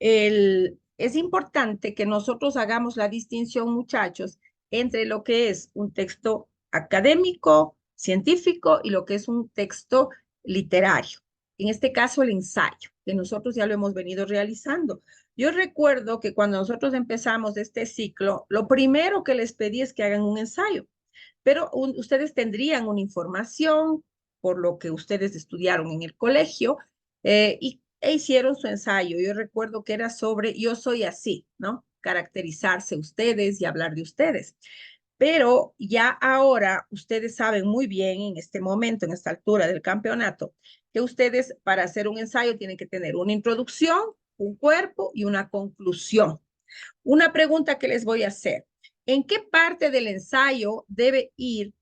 Es importante que nosotros hagamos la distinción, muchachos, entre lo que es un texto académico, científico y lo que es un texto literario. En este caso, el ensayo, que nosotros ya lo hemos venido realizando. Yo recuerdo que cuando nosotros empezamos este ciclo, lo primero que les pedí es que hagan un ensayo, pero ustedes tendrían una información por lo que ustedes estudiaron en el colegio e hicieron su ensayo. Yo recuerdo que era sobre yo soy así, ¿no? Caracterizarse ustedes y hablar de ustedes. Pero ya ahora ustedes saben muy bien en este momento, en esta altura del campeonato, que ustedes para hacer un ensayo tienen que tener una introducción, un cuerpo y una conclusión. Una pregunta que les voy a hacer. ¿En qué parte del ensayo debe ir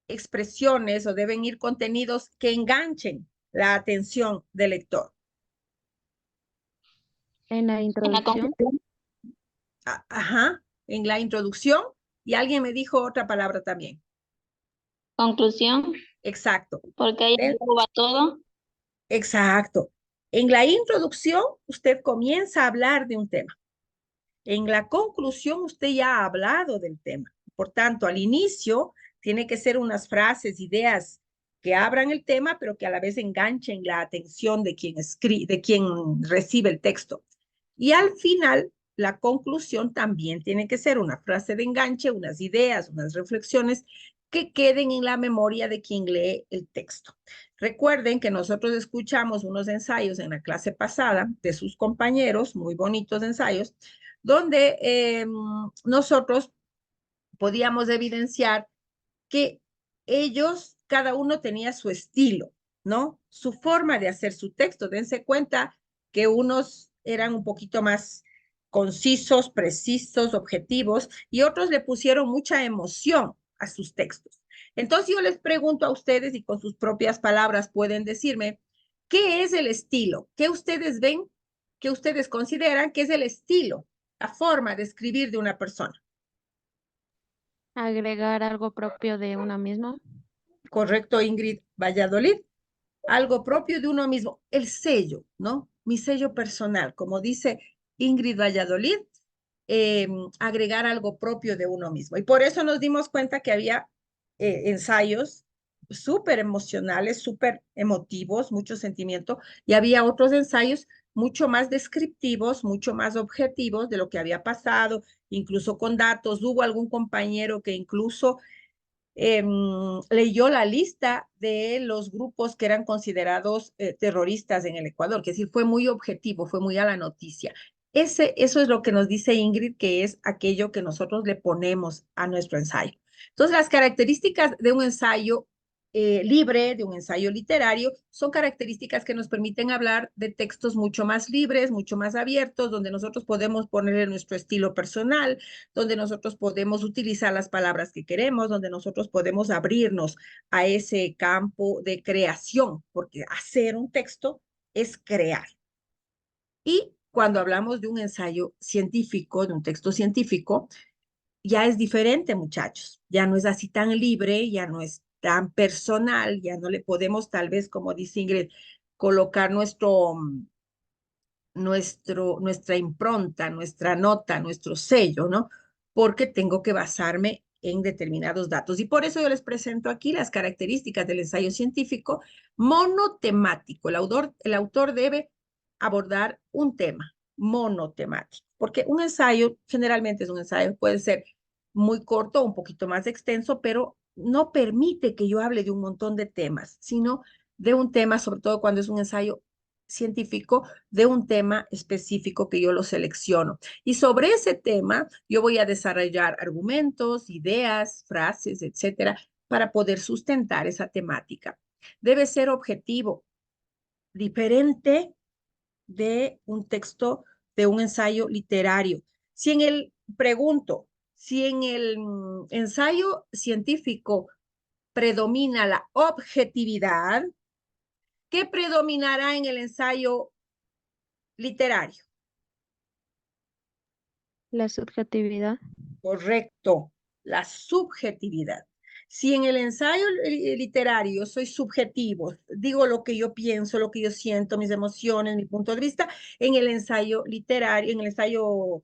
expresiones o deben ir contenidos que enganchen la atención del lector? En la En la introducción. conclusión. Ajá, en la introducción, y alguien me dijo otra palabra también. Conclusión, Exacto. porque ahí En- va todo. Exacto. En la introducción, usted comienza a hablar de un tema. En la conclusión, usted ya ha hablado del tema. Por tanto, al inicio, tiene que ser unas frases, ideas que abran el tema, pero que a la vez enganchen la atención de quien escribe, de quien recibe el texto. Y al final, la conclusión también tiene que ser una frase de enganche, unas ideas, unas reflexiones que queden en la memoria de quien lee el texto. Recuerden que nosotros escuchamos unos ensayos en la clase pasada de sus compañeros, muy bonitos ensayos, donde nosotros podíamos evidenciar que ellos, cada uno tenía su estilo, ¿no? Su forma de hacer su texto. Dense cuenta que unos eran un poquito más concisos, precisos, objetivos, y otros le pusieron mucha emoción a sus textos. Entonces yo les pregunto a ustedes y con sus propias palabras pueden decirme, ¿qué es el estilo? ¿Qué ustedes ven? ¿Qué ustedes consideran que es el estilo, la forma de escribir de una persona? Agregar algo propio de una misma. ¿Correcto, Ingrid Valladolid? Algo propio de uno mismo, el sello, ¿no? Mi sello personal, como dice Ingrid Valladolid, eh, agregar algo propio de uno mismo. Y por eso nos dimos cuenta que había ensayos súper emocionales, súper emotivos, mucho sentimiento, y había otros ensayos mucho más descriptivos, mucho más objetivos de lo que había pasado, incluso con datos. Hubo algún compañero que incluso leyó la lista de los grupos que eran considerados terroristas en el Ecuador, que sí fue muy objetivo, fue muy a la noticia. Eso es lo que nos dice Ingrid, que es aquello que nosotros le ponemos a nuestro ensayo. Entonces, las características de un ensayo libre, de un ensayo literario, son características que nos permiten hablar de textos mucho más libres, mucho más abiertos, donde nosotros podemos ponerle nuestro estilo personal, donde nosotros podemos utilizar las palabras que queremos, donde nosotros podemos abrirnos a ese campo de creación, porque hacer un texto es crear. Y cuando hablamos de un ensayo científico, de un texto científico, ya es diferente, muchachos. Ya no es así tan libre, ya no es tan personal, ya no le podemos tal vez, como dice Ingrid, colocar nuestra impronta, nuestra nota, nuestro sello, ¿no? Porque tengo que basarme en determinados datos. Y por eso yo les presento aquí las características del ensayo científico monotemático. El autor debe abordar un tema monotemático, porque un ensayo generalmente es un ensayo, puede ser muy corto, un poquito más extenso, pero no permite que yo hable de un montón de temas, sino de un tema, sobre todo cuando es un ensayo científico, de un tema específico que yo lo selecciono. Y sobre ese tema yo voy a desarrollar argumentos, ideas, frases, etcétera, para poder sustentar esa temática. Debe ser objetivo, diferente de un texto, de un ensayo literario. Si en el, pregunto, si en el ensayo científico predomina la objetividad, ¿qué predominará en el ensayo literario? La subjetividad. Correcto, la subjetividad. Si en el ensayo literario soy subjetivo, digo lo que yo pienso, lo que yo siento, mis emociones, mi punto de vista, en el ensayo literario, en el ensayo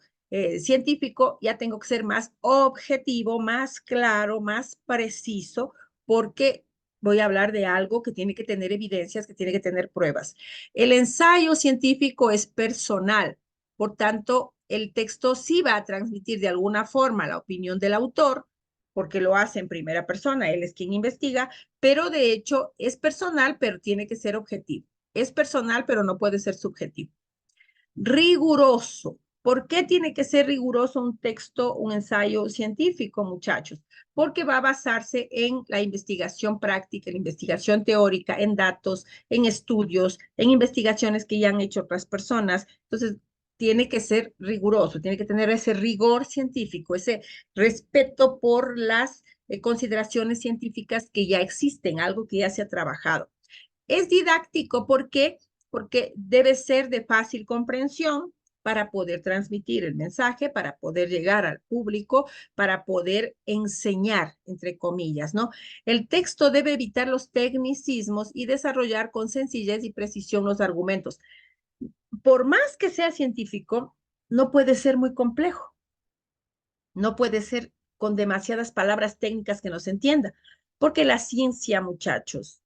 científico, ya tengo que ser más objetivo, más claro, más preciso, porque voy a hablar de algo que tiene que tener evidencias, que tiene que tener pruebas. El ensayo científico es personal, por tanto, el texto sí va a transmitir de alguna forma la opinión del autor, porque lo hace en primera persona, él es quien investiga, pero de hecho es personal, pero tiene que ser objetivo. Es personal, pero no puede ser subjetivo. Riguroso. ¿Por qué tiene que ser riguroso un texto, un ensayo científico, muchachos? Porque va a basarse en la investigación práctica, en la investigación teórica, en datos, en estudios, en investigaciones que ya han hecho otras personas. Entonces, tiene que ser riguroso, tiene que tener ese rigor científico, ese respeto por las consideraciones científicas que ya existen, algo que ya se ha trabajado. Es didáctico porque debe ser de fácil comprensión para poder transmitir el mensaje, para poder llegar al público, para poder enseñar, entre comillas, ¿no? El texto debe evitar los tecnicismos y desarrollar con sencillez y precisión los argumentos. Por más que sea científico, no puede ser muy complejo, no puede ser con demasiadas palabras técnicas que no se entienda, porque la ciencia, muchachos,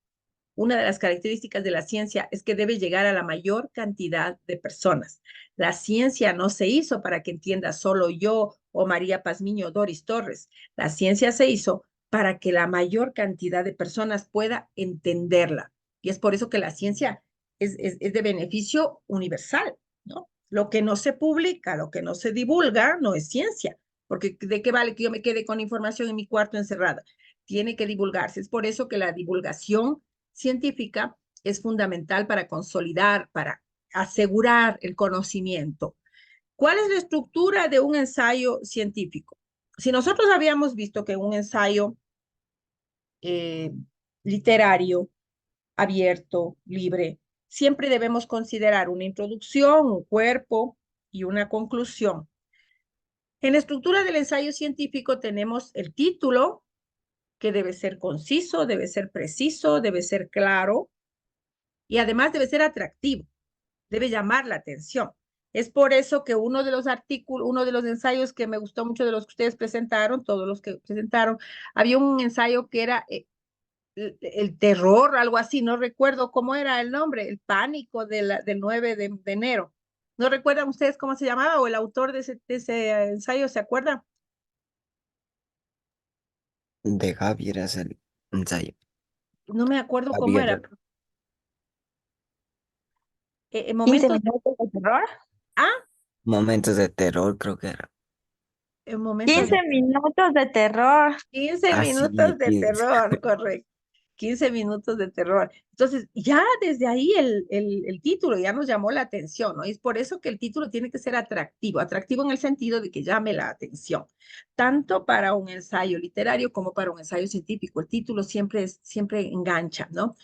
una de las características de la ciencia es que debe llegar a la mayor cantidad de personas. La ciencia no se hizo para que entienda solo yo o María Pazmiño o Doris Torres. La ciencia se hizo para que la mayor cantidad de personas pueda entenderla. Y es por eso que la ciencia es de beneficio universal, ¿no? Lo que no se publica, lo que no se divulga, no es ciencia. Porque ¿de qué vale que yo me quede con información en mi cuarto encerrada? Tiene que divulgarse. Es por eso que la divulgación científica es fundamental para consolidar, para asegurar el conocimiento. ¿Cuál es la estructura de un ensayo científico? Si nosotros habíamos visto que un ensayo eh, literario, abierto, libre, siempre debemos considerar una introducción, un cuerpo y una conclusión. En la estructura del ensayo científico tenemos el título, que debe ser conciso, debe ser preciso, debe ser claro, y además debe ser atractivo, debe llamar la atención. Es por eso que uno de los artículos, uno de los ensayos que me gustó mucho de los que ustedes presentaron, todos los que presentaron, había un ensayo que era el terror, algo así, no recuerdo cómo era el nombre, el pánico del 9 de enero. ¿No recuerdan ustedes cómo se llamaba o el autor de ese ensayo, se acuerdan? De Javier es el ensayo. No me acuerdo cómo era. Javier, En 15 momentos, minutos de terror. momentos de terror, creo que era. en momentos 15 minutos de terror. 15 Ah, minutos sí, de 15. terror, correcto. 15 minutos de terror. Entonces, ya desde ahí el título ya nos llamó la atención, ¿no? Y es por eso que el título tiene que ser atractivo, atractivo en el sentido de que llame la atención, tanto para un ensayo literario como para un ensayo científico. El título siempre engancha, ¿no?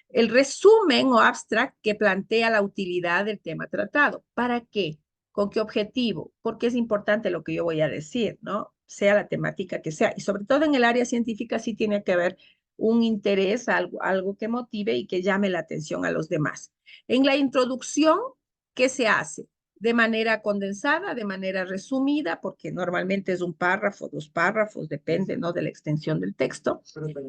El resumen o abstract que plantea la utilidad del tema tratado. ¿Para qué? ¿Con qué objetivo? Porque es importante lo que yo voy a decir, ¿no? Sea la temática que sea. Y sobre todo en el área científica sí tiene que haber un interés, algo que motive y que llame la atención a los demás. En la introducción, ¿qué se hace? De manera condensada, de manera resumida, porque normalmente es un párrafo, 2 párrafos, depende, ¿no? De la extensión del texto.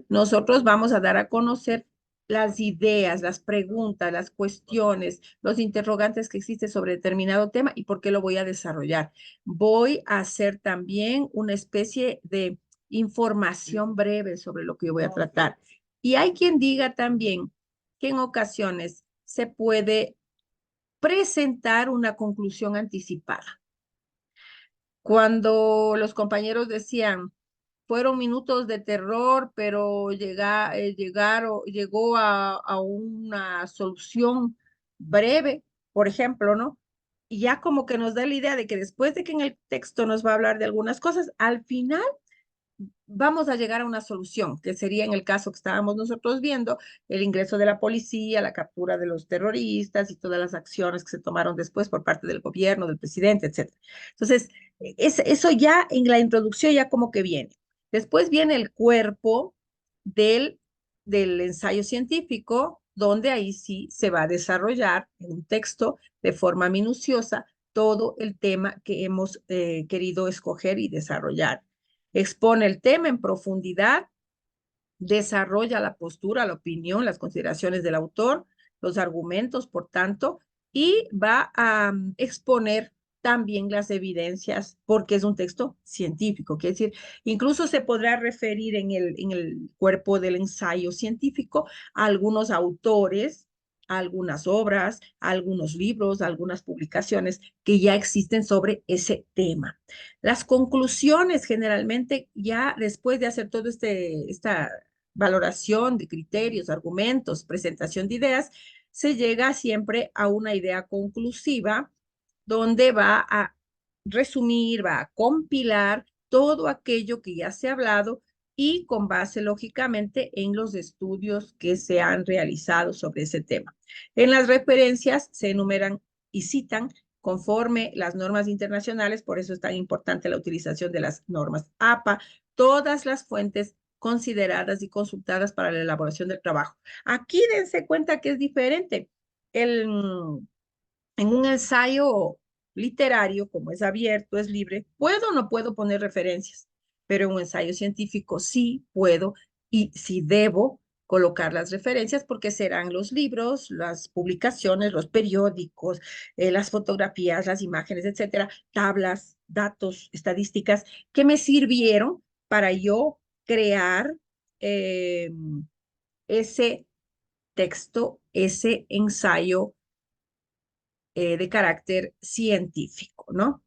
Nosotros vamos a dar a conocer las ideas, las preguntas, las cuestiones, los interrogantes que existen sobre determinado tema y por qué lo voy a desarrollar. Voy a hacer también una especie de información breve sobre lo que yo voy a tratar. Y hay quien diga también que en ocasiones se puede presentar una conclusión anticipada. Cuando los compañeros decían, fueron minutos de terror, pero llegó a una solución breve, por ejemplo, ¿no? Y ya como que nos da la idea de que después de que en el texto nos va a hablar de algunas cosas, al final vamos a llegar a una solución, que sería en el caso que estábamos nosotros viendo, el ingreso de la policía, la captura de los terroristas y todas las acciones que se tomaron después por parte del gobierno, del presidente, etc. Entonces, eso ya en la introducción ya como que viene. Después viene el cuerpo, del ensayo científico, donde ahí sí se va a desarrollar en un texto de forma minuciosa todo el tema que hemos querido escoger y desarrollar. Expone el tema en profundidad, desarrolla la postura, la opinión, las consideraciones del autor, los argumentos, por tanto, y va a exponer también las evidencias, porque es un texto científico, quiere decir, incluso se podrá referir en el cuerpo del ensayo científico a algunos autores, a algunas obras, a algunos libros, a algunas publicaciones que ya existen sobre ese tema. Las conclusiones generalmente ya después de hacer todo esta valoración de criterios, argumentos, presentación de ideas, se llega siempre a una idea conclusiva donde va a resumir, va a compilar todo aquello que ya se ha hablado y con base, lógicamente, en los estudios que se han realizado sobre ese tema. En las referencias se enumeran y citan conforme las normas internacionales, por eso es tan importante la utilización de las normas APA, todas las fuentes consideradas y consultadas para la elaboración del trabajo. Aquí dense cuenta que es diferente. En un ensayo literario, como es abierto, es libre, puedo o no puedo poner referencias, pero en un ensayo científico sí puedo y sí debo colocar las referencias porque serán los libros, las publicaciones, los periódicos, las fotografías, las imágenes, etcétera, tablas, datos, estadísticas que me sirvieron para yo crear eh, ese texto, ese ensayo de carácter científico, ¿no?